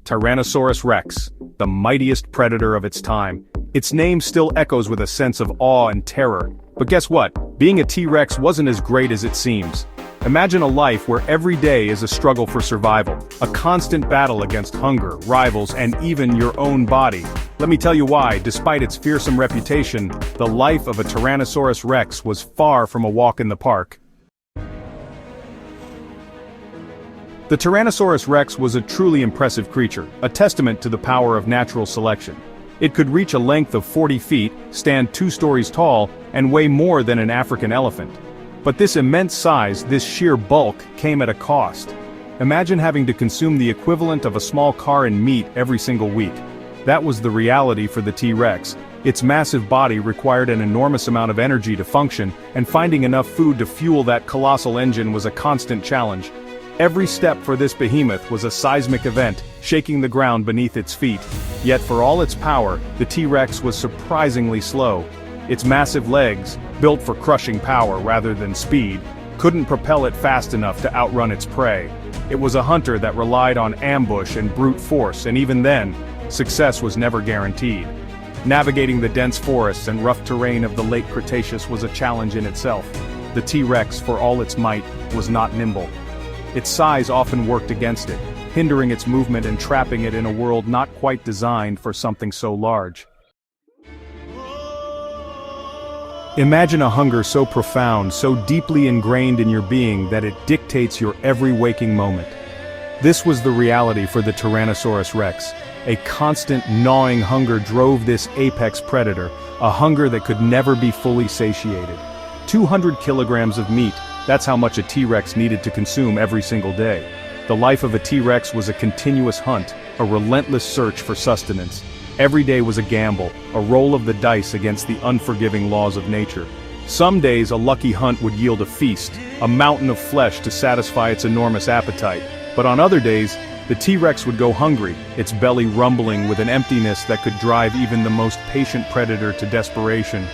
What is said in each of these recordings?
Tyrannosaurus rex, the mightiest predator of its time. Its name still echoes with a sense of awe and terror. But guess what? Being a T-Rex wasn't as great as it seems. Imagine a life where every day is a struggle for survival, a constant battle against hunger, rivals, and even your own body. Let me tell you why, despite its fearsome reputation, the life of a Tyrannosaurus rex was far from a walk in the park. The Tyrannosaurus rex was a truly impressive creature, a testament to the power of natural selection. It could reach a length of 40 feet, stand 2 stories tall, and weigh more than an African elephant. But this immense size, this sheer bulk, came at a cost. Imagine having to consume the equivalent of a small car in meat every single week. That was the reality for the T-Rex. Its massive body required an enormous amount of energy to function, and finding enough food to fuel that colossal engine was a constant challenge. Every step for this behemoth was a seismic event, shaking the ground beneath its feet. Yet for all its power, the T-Rex was surprisingly slow. Its massive legs, built for crushing power rather than speed, couldn't propel it fast enough to outrun its prey. It was a hunter that relied on ambush and brute force, and even then, success was never guaranteed. Navigating the dense forests and rough terrain of the late Cretaceous was a challenge in itself. The T-Rex, for all its might, was not nimble. Its size often worked against it, hindering its movement and trapping it in a world not quite designed for something so large. Imagine a hunger so profound, so deeply ingrained in your being that it dictates your every waking moment. This was the reality for the Tyrannosaurus rex. A constant, gnawing hunger drove this apex predator, a hunger that could never be fully satiated. 200 kilograms of meat, that's how much a T-Rex needed to consume every single day. The life of a T-Rex was a continuous hunt, a relentless search for sustenance. Every day was a gamble, a roll of the dice against the unforgiving laws of nature. Some days a lucky hunt would yield a feast, a mountain of flesh to satisfy its enormous appetite. But on other days, the T-Rex would go hungry, its belly rumbling with an emptiness that could drive even the most patient predator to desperation.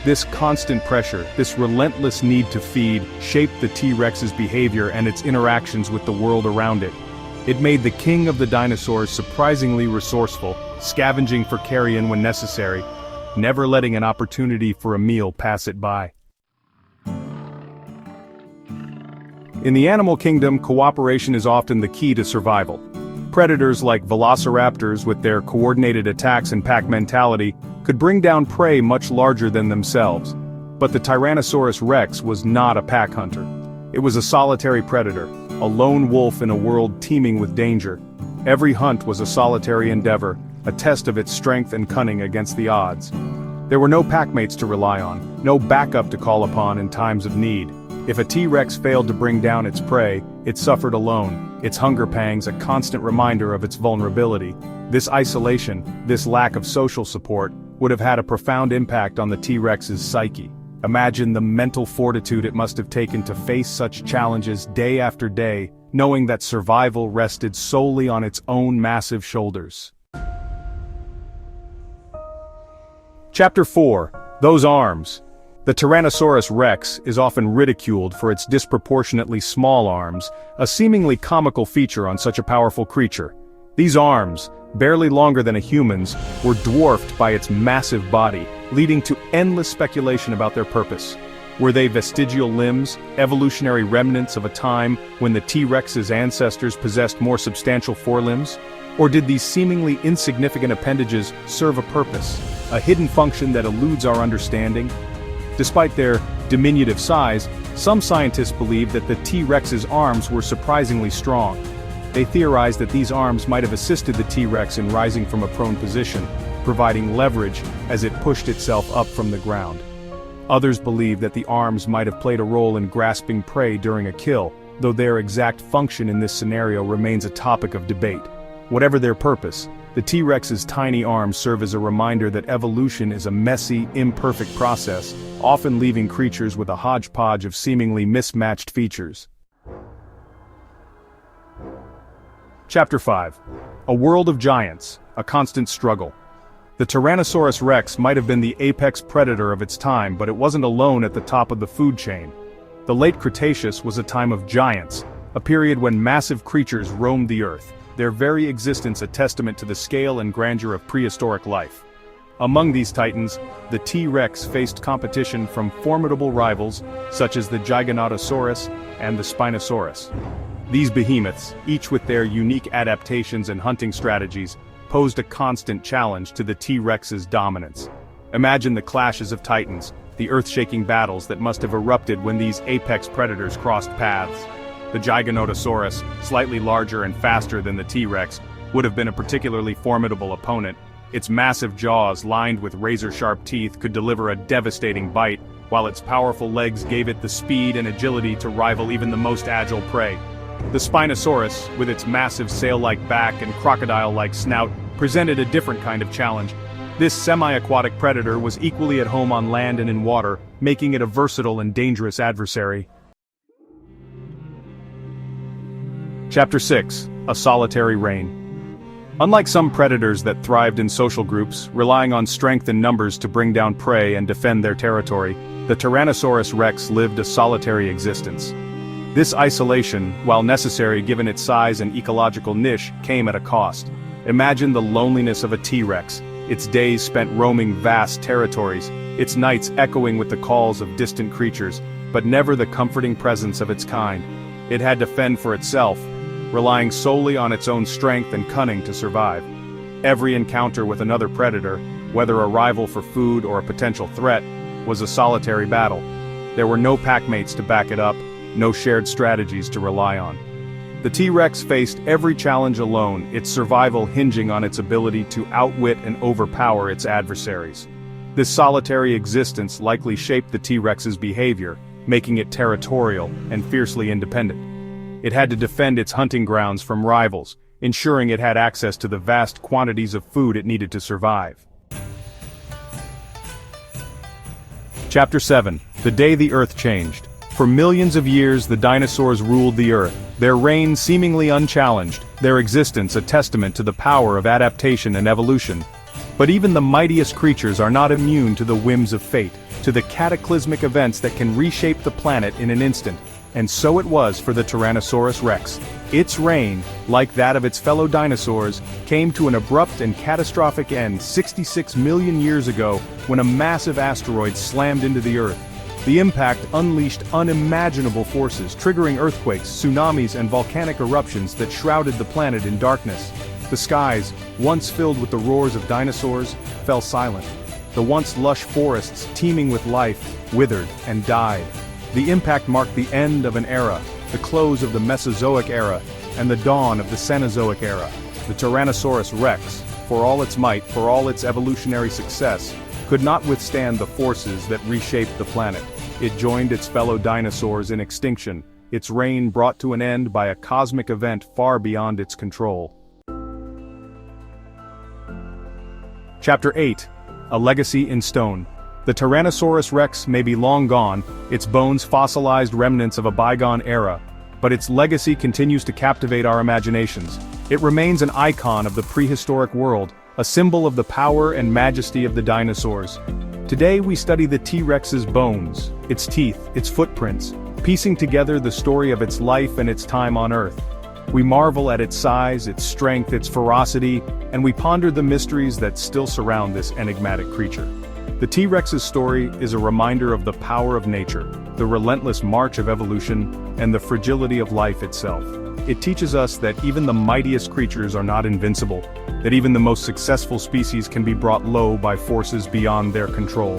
This constant pressure, this relentless need to feed, shaped the T-Rex's behavior and its interactions with the world around it. It made the king of the dinosaurs surprisingly resourceful, scavenging for carrion when necessary, never letting an opportunity for a meal pass it by. In the animal kingdom, cooperation is often the key to survival. Predators like velociraptors, with their coordinated attacks and pack mentality, could bring down prey much larger than themselves. But the Tyrannosaurus rex was not a pack hunter. It was a solitary predator, a lone wolf in a world teeming with danger. Every hunt was a solitary endeavor, a test of its strength and cunning against the odds. There were no packmates to rely on, no backup to call upon in times of need. If a T-Rex failed to bring down its prey, it suffered alone, its hunger pangs a constant reminder of its vulnerability. This isolation, this lack of social support, would have had a profound impact on the T-Rex's psyche. Imagine the mental fortitude it must have taken to face such challenges day after day, knowing that survival rested solely on its own massive shoulders. Chapter 4. Those arms. The Tyrannosaurus rex is often ridiculed for its disproportionately small arms, a seemingly comical feature on such a powerful creature. These arms, barely longer than a human's, were dwarfed by its massive body, leading to endless speculation about their purpose. Were they vestigial limbs, evolutionary remnants of a time when the T-Rex's ancestors possessed more substantial forelimbs? Or did these seemingly insignificant appendages serve a purpose, a hidden function that eludes our understanding? Despite their diminutive size, some scientists believe that the T-Rex's arms were surprisingly strong. They theorized that these arms might have assisted the T-Rex in rising from a prone position, providing leverage as it pushed itself up from the ground. Others believe that the arms might have played a role in grasping prey during a kill, though their exact function in this scenario remains a topic of debate. Whatever their purpose, the T-Rex's tiny arms serve as a reminder that evolution is a messy, imperfect process, often leaving creatures with a hodgepodge of seemingly mismatched features. Chapter 5. A world of giants, a constant struggle. The Tyrannosaurus rex might have been the apex predator of its time, but it wasn't alone at the top of the food chain. The late Cretaceous was a time of giants, a period when massive creatures roamed the earth, their very existence a testament to the scale and grandeur of prehistoric life. Among these titans, the T.Rex faced competition from formidable rivals such as the Giganotosaurus and the Spinosaurus. These behemoths, each with their unique adaptations and hunting strategies, posed a constant challenge to the T.Rex's dominance. Imagine the clashes of titans, the earth-shaking battles that must have erupted when these apex predators crossed paths. The Giganotosaurus, slightly larger and faster than the T.Rex, would have been a particularly formidable opponent. Its massive jaws lined with razor-sharp teeth could deliver a devastating bite, while its powerful legs gave it the speed and agility to rival even the most agile prey. The Spinosaurus, with its massive sail-like back and crocodile-like snout, presented a different kind of challenge. This semi-aquatic predator was equally at home on land and in water, making it a versatile and dangerous adversary. Chapter 6: A Solitary Reign. Unlike some predators that thrived in social groups, relying on strength and numbers to bring down prey and defend their territory, the Tyrannosaurus rex lived a solitary existence. This isolation, while necessary given its size and ecological niche, came at a cost. Imagine the loneliness of a T-Rex, its days spent roaming vast territories, its nights echoing with the calls of distant creatures, but never the comforting presence of its kind. It had to fend for itself, relying solely on its own strength and cunning to survive. Every encounter with another predator, whether a rival for food or a potential threat, was a solitary battle. There were no packmates to back it up, no shared strategies to rely on. The T-Rex faced every challenge alone, its survival hinging on its ability to outwit and overpower its adversaries. This solitary existence likely shaped the T-Rex's behavior, making it territorial and fiercely independent. It had to defend its hunting grounds from rivals, ensuring it had access to the vast quantities of food it needed to survive. Chapter 7: The Day the Earth Changed. For millions of years the dinosaurs ruled the earth, their reign seemingly unchallenged, their existence a testament to the power of adaptation and evolution. But even the mightiest creatures are not immune to the whims of fate, to the cataclysmic events that can reshape the planet in an instant. And so it was for the Tyrannosaurus rex. Its reign, like that of its fellow dinosaurs, came to an abrupt and catastrophic end 66 million years ago when a massive asteroid slammed into the Earth. The impact unleashed unimaginable forces, triggering earthquakes, tsunamis, and volcanic eruptions that shrouded the planet in darkness. The skies, once filled with the roars of dinosaurs, fell silent. The once lush forests, teeming with life, withered and died. The impact marked the end of an era, the close of the Mesozoic era, and the dawn of the Cenozoic era. The Tyrannosaurus rex, for all its might, for all its evolutionary success, could not withstand the forces that reshaped the planet. It joined its fellow dinosaurs in extinction, its reign brought to an end by a cosmic event far beyond its control. Chapter 8: A Legacy in Stone. The Tyrannosaurus rex may be long gone, its bones fossilized remnants of a bygone era, but its legacy continues to captivate our imaginations. It remains an icon of the prehistoric world, a symbol of the power and majesty of the dinosaurs. Today we study the T-Rex's bones, its teeth, its footprints, piecing together the story of its life and its time on Earth. We marvel at its size, its strength, its ferocity, and we ponder the mysteries that still surround this enigmatic creature. The T-Rex's story is a reminder of the power of nature, the relentless march of evolution, and the fragility of life itself. It teaches us that even the mightiest creatures are not invincible, that even the most successful species can be brought low by forces beyond their control.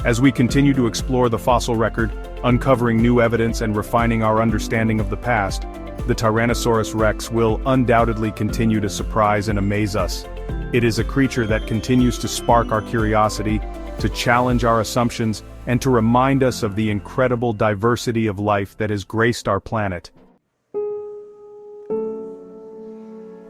As we continue to explore the fossil record, uncovering new evidence and refining our understanding of the past, the Tyrannosaurus rex will undoubtedly continue to surprise and amaze us. It is a creature that continues to spark our curiosity, to challenge our assumptions, and to remind us of the incredible diversity of life that has graced our planet.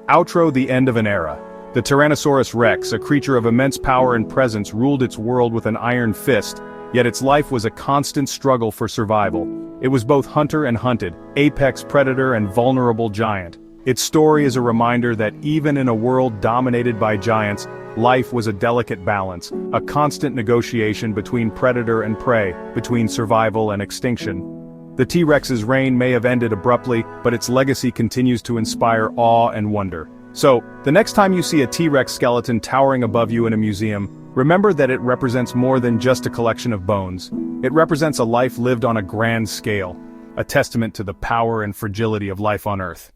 Outro: The end of an era. The Tyrannosaurus rex, a creature of immense power and presence, ruled its world with an iron fist, yet its life was a constant struggle for survival. It was both hunter and hunted, apex predator and vulnerable giant. Its story is a reminder that even in a world dominated by giants, life was a delicate balance, a constant negotiation between predator and prey, between survival and extinction. The T-Rex's reign may have ended abruptly, but its legacy continues to inspire awe and wonder. So, the next time you see a T-Rex skeleton towering above you in a museum, remember that it represents more than just a collection of bones. It represents a life lived on a grand scale, a testament to the power and fragility of life on Earth.